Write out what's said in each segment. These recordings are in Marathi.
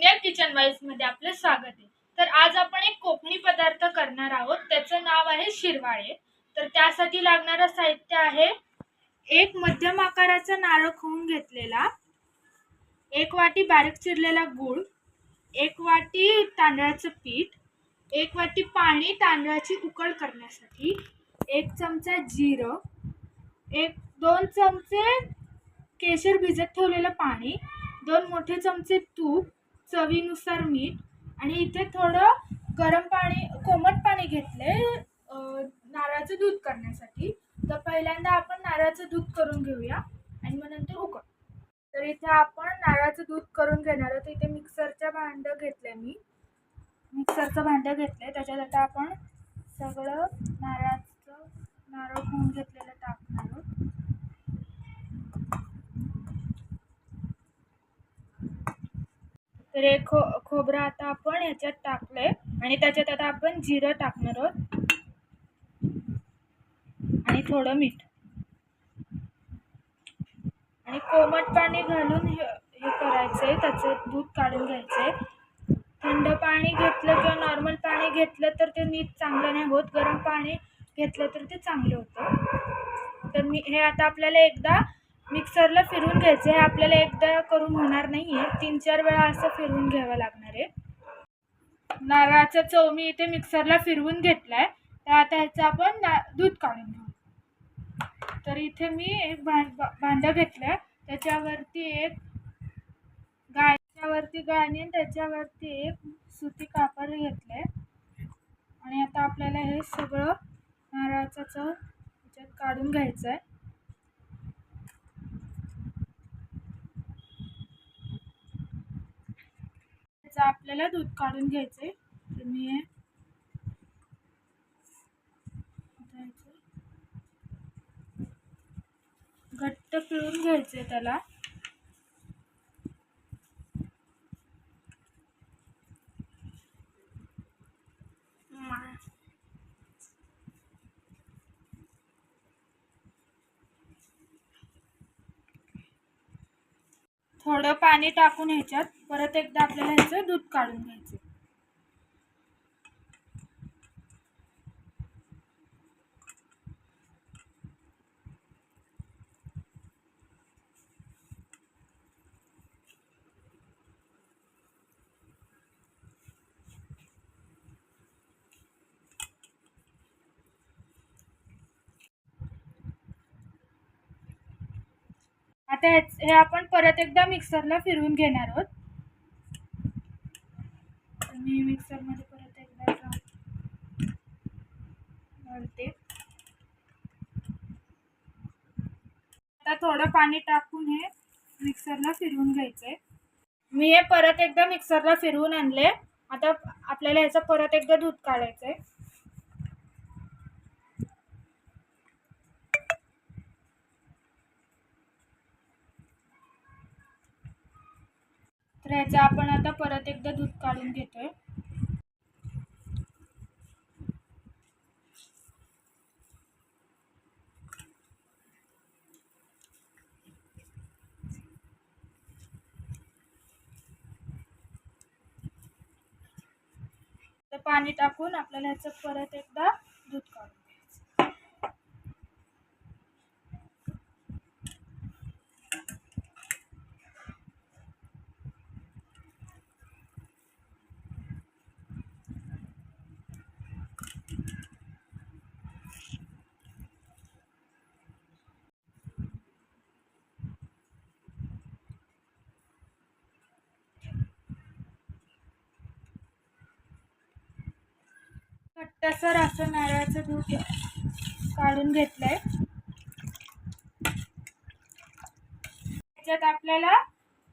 विज्ञान किचन वाईज मध्ये आपलं स्वागत आहे। तर आज आपण एक कोकणी पदार्थ करणार आहोत, त्याचं नाव आहे शिरवाळे। तर त्यासाठी लागणारं साहित्य आहे एक मध्यम आकाराचा नारळ खवून घेतलेला, एक वाटी बारीक चिरलेला गूळ, एक वाटी तांदळाचं पीठ, एक वाटी पाणी तांदळाची उकळ करण्यासाठी, एक चमचा जिरं, एक 2 चमचे केशर भिजत ठेवलेलं पाणी, 2 मोठे चमचे तूप, चवीनुसार मीठ आणि इथे थोडं गरम पाणी कोमट पाणी घेतले नारळाचं दूध करण्यासाठी। तर पहिल्यांदा आपण नारळाचं दूध करून घेऊया आणि मग नंतर उकळ। तर इथे आपण नारळाचं दूध करून घेणार आहोत। इथे मिक्सरचं भांडं घेतलंय मी, त्याच्यात आता आपण सगळं नारळ खवून घेतलेलं टाकणार आहोत। तर हे खोबरं आता आपण ह्याच्यात टाकलंय आणि त्याच्यात आता आपण जिरं टाकणार आहोत आणि थोडं मीठ आणि कोमट पाणी घालून हे करायचंय, त्याचं दूध काढून घ्यायचंय। थंड पाणी घेतलं किंवा नॉर्मल पाणी घेतलं तर ते नीट चांगलं नाही होत, गरम पाणी घेतलं तर ते चांगलं होतं। तर हे आता आपल्याला एकदा मिक्सरला फिरवून घ्यायचं आहे। आपल्याला एकदा करून होणार नाहीये, 3-4 वेळा असं फिरवून घ्यावं लागणार आहे। नारळाचा चव मी इथे मिक्सरला फिरवून घेतलाय। तर आता ह्याचं आपण दूध काढून घेऊ। तर इथे मी एक भांडं घेतलंय, त्याच्यावरती गाळणी, त्याच्यावरती एक सुती कापड घेतलंय आणि आता आपल्याला हे सगळं नारळाचं चव त्याच्यात काढून घ्यायचंय। आपल्याला दूध काढून घ्यायचंय। तुम्ही घट्ट पिळून घ्यायचंय त्याला। थोडं पाणी टाकून ह्याच्यात परत एकदा आपल्याला ह्याचं दूध काढून घ्यायचं। आता हे आपण परत एकदा मिक्सरला फिरवून घेणार आहोत। मी मिक्सरमध्ये परत एकदा घालते। आता थोडं पाणी टाकून हे मिक्सरला फिरवून घ्यायचंय। मी हे परत एकदा मिक्सरला फिरवून आणले। आता आपल्याला ह्याचं परत एकदा दूध काढायचंय। तर ह्याचं आपण आता परत एकदा दूध काढून घेतोय। तर पाणी टाकून आपल्याला ह्याचं परत एकदा दूध काढून घट्टसर असं नारळाचं दूध काढून घेतलंय। त्याच्यात आपल्याला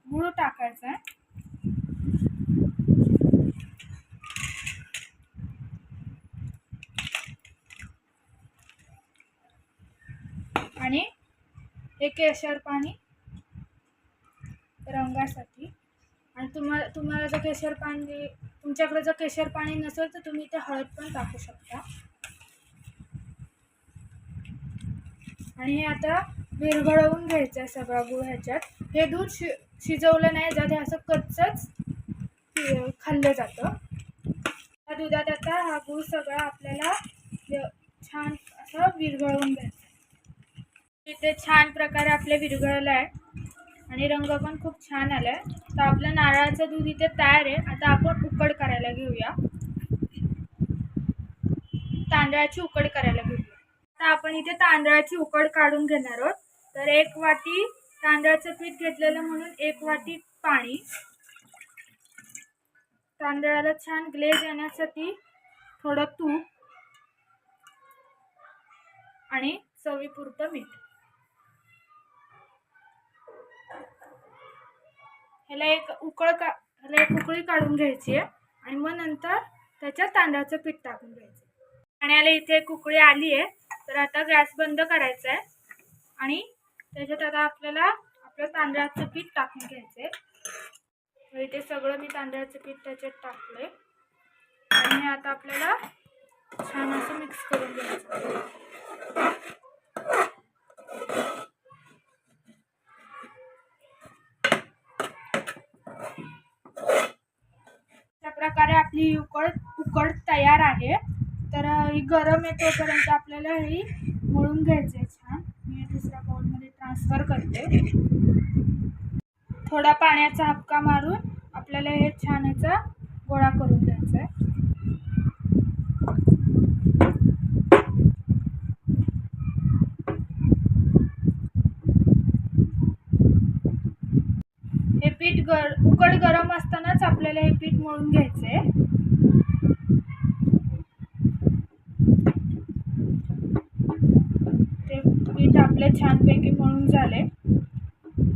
गूळ टाकायचा आहे आणि हे केशर पाणी रंगासाठी। आणि तुम्हाला जर तुमच्याकडे जर केशर पाणी नसेल तर तुम्ही इथे हळद पण टाकू शकता। आणि हे आता विरघळवून घ्यायचं आहे सगळा गूळ ह्याच्यात। हे दूध शिजवलं नाही जाते, असं कच्चच खाल्लं जातं. त्या दुधात आता हा गूळ सगळा आपल्याला छान असं विरघळवून घ्यायचं. इथे छान प्रकारे आपले विरघळलं आहे आणि रंग पण खूप छान आला आहे. तर आपलं नारळाचं दूध इथे तयार आहे. आता आपण उकड करायला घेऊया. तांदळाची उकड करायला घेऊया. आता आपण इथे तांदळाची उकड काढून घेणार आहोत. तर 1 वाटी तांदळाचं पीठ घेतलेलं म्हणून 1 वाटी पाणी. तांदळाला छान ग्लेज येण्यासाठी थोडं तूप आणि चवीपुरतं मीठ. ह्याला एक उकळी काढून घ्यायची आहे आणि मग नंतर त्याच्यात तांदळाचं पीठ टाकून घ्यायचं. पाण्याला इथे एक उकळी आली आहे. तर आता गॅस बंद करायचा आहे आणि त्याच्यात आता आपल्याला आपलं तांदळाचं पीठ टाकून घ्यायचं आहे. तर इथे सगळं मी तांदळाचं पीठ त्याच्यात टाकलंय आणि हे आता आपल्याला छान असं मिक्स करून घ्यायचं. अशा प्रकारे आपली उकड तयार आहे. तर ही गरम आहे तोपर्यंत आपल्याला ही मळून घ्यायचं आहे छान. मी दुसऱ्या बाउलमध्ये ट्रान्सफर करते. थोडा पाण्याचा हबका मारून आपल्याला हे छान याचा गोळा करून घ्यायचा आहे. हे पीठ उकड गरम असतानाच आपल्याला हे पीठ मळून घ्यायचंय. ते पीठ आपले छानपैकी मळून झाले.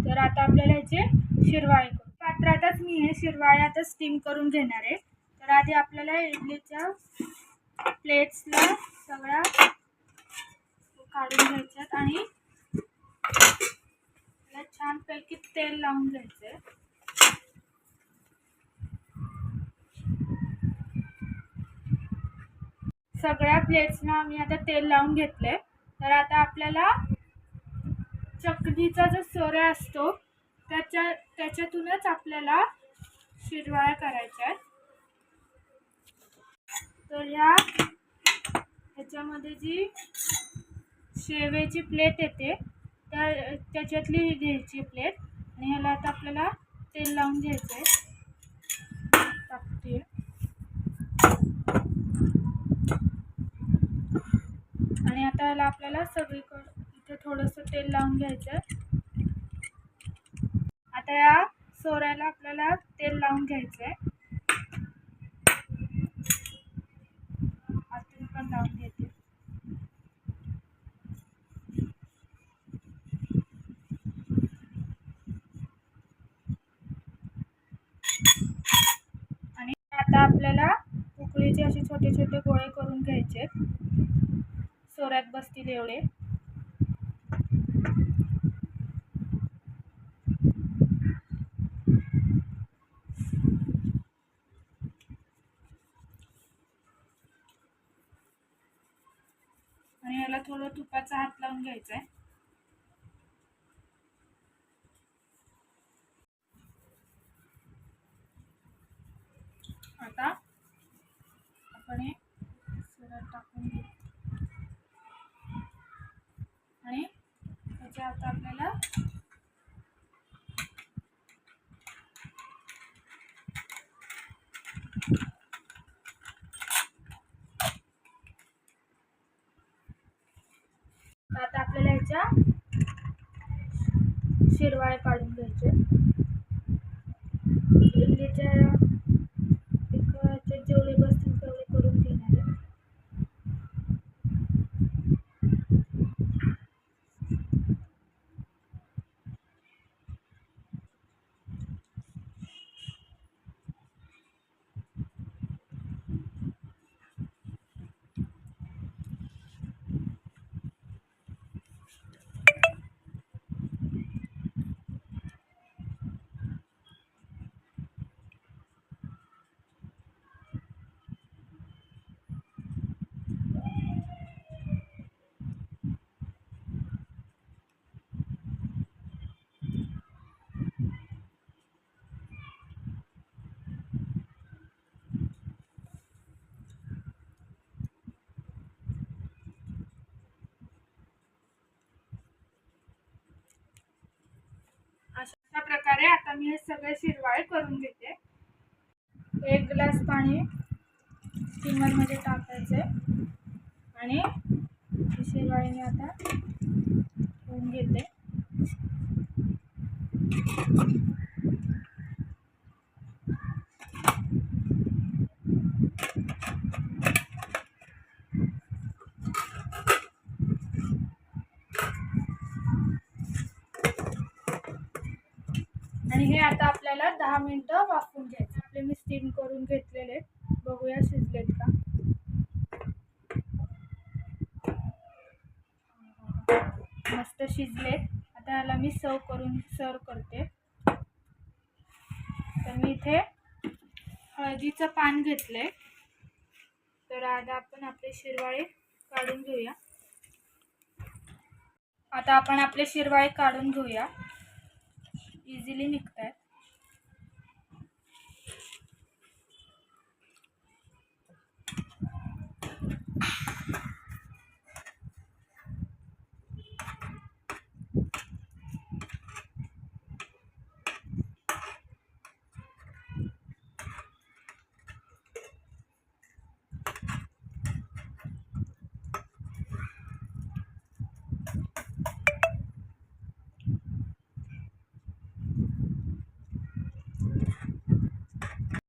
तर आता आपल्याला ह्याचे शिरवाळे करू. पात्रातच मी हे शिरवाळे आता स्टीम करून घेणार आहे. तर आधी आपल्याला इडलीच्या प्लेट्सला सगळ्या काढून घ्यायच्यात आणि छानपैकी तेल लावून घ्यायचंय. सगळ्या प्लेट्सना मी आता तेल लावून घेतलंय. तर आता आपल्याला चकलीचा जो सोऱ्या असतो त्याच्यातूनच आपल्याला शिरवाळ्या करायच्या आहेत. तर ह्याच्यामध्ये जी शेवेची प्लेट येते त्याच्यातली ही घ्यायची प्लेट आणि ह्याला आता आपल्याला तेल लावून घ्यायचं आहे. टाकते आणि आता ह्याला आपल्याला सगळीकडे इथे थोडंसं तेल लावून घ्यायचं आहे. आता या सोऱ्याला आपल्याला तेल लावून घ्यायचं आहे. आतून पण लावून घेते. आणि आता आपल्याला उकळीचे असे छोटे छोटे गोळे करून घ्यायचे सोऱ्यात बसतील एवढे. आणि याला थोडं तुपाचा हात लावून घ्यायचा आहे. आता आपण हे सोऱ्यात टाकून घेऊ आणि त्याच्या आता आपल्याला ह्याच्या शिरवाळे काढून घ्यायचे. इडलीच्या जेवढे बसतील तेवढे करून घेणार आहे. आता मी हे सगळे शिरवाळे करून घेते. 1 ग्लास पाणी स्टीमरमध्ये टाकायचे आणि शिरवाळे मी आता ठेवून घेते. आणि हे आता आपल्याला 10 मिनिटं वाफवून घ्यायचं. आपले मी स्टीम करून घेतलेले, बघूया शिजलेत का. मस्त शिजले. आता याला मी सर्व करते. तर मी इथे हळदीचं पान घेतलंय. तर आता आपण आपले शिरवाळे काढून घेऊया. आता आपण आपले शिरवाळे काढून घेऊया. इझिली निघतायत.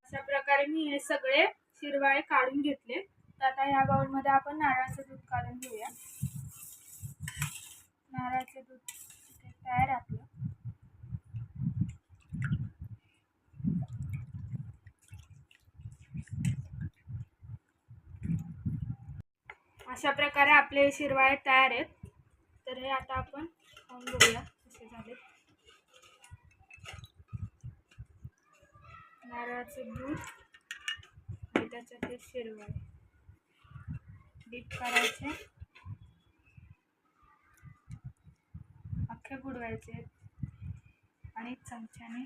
अशा प्रकारे मी हे सगळे शिरवाळे काढून घेतले. तर आता ह्या बाउलमध्ये आपण नारळाचं दूध काढून घेऊया. नारळाचं दूध तयार आपलं. अशा प्रकारे आपले शिरवाळे तयार आहेत. तर हे आता आपण खाऊन बघूया कसे झाले. नारळाचं दूध आणि त्याच्यात ते शिरवाळे डीप करायचे, अख्खे बुडवायचे आणि चमच्याने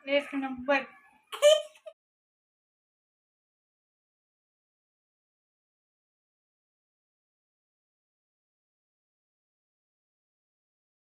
एक नंबर.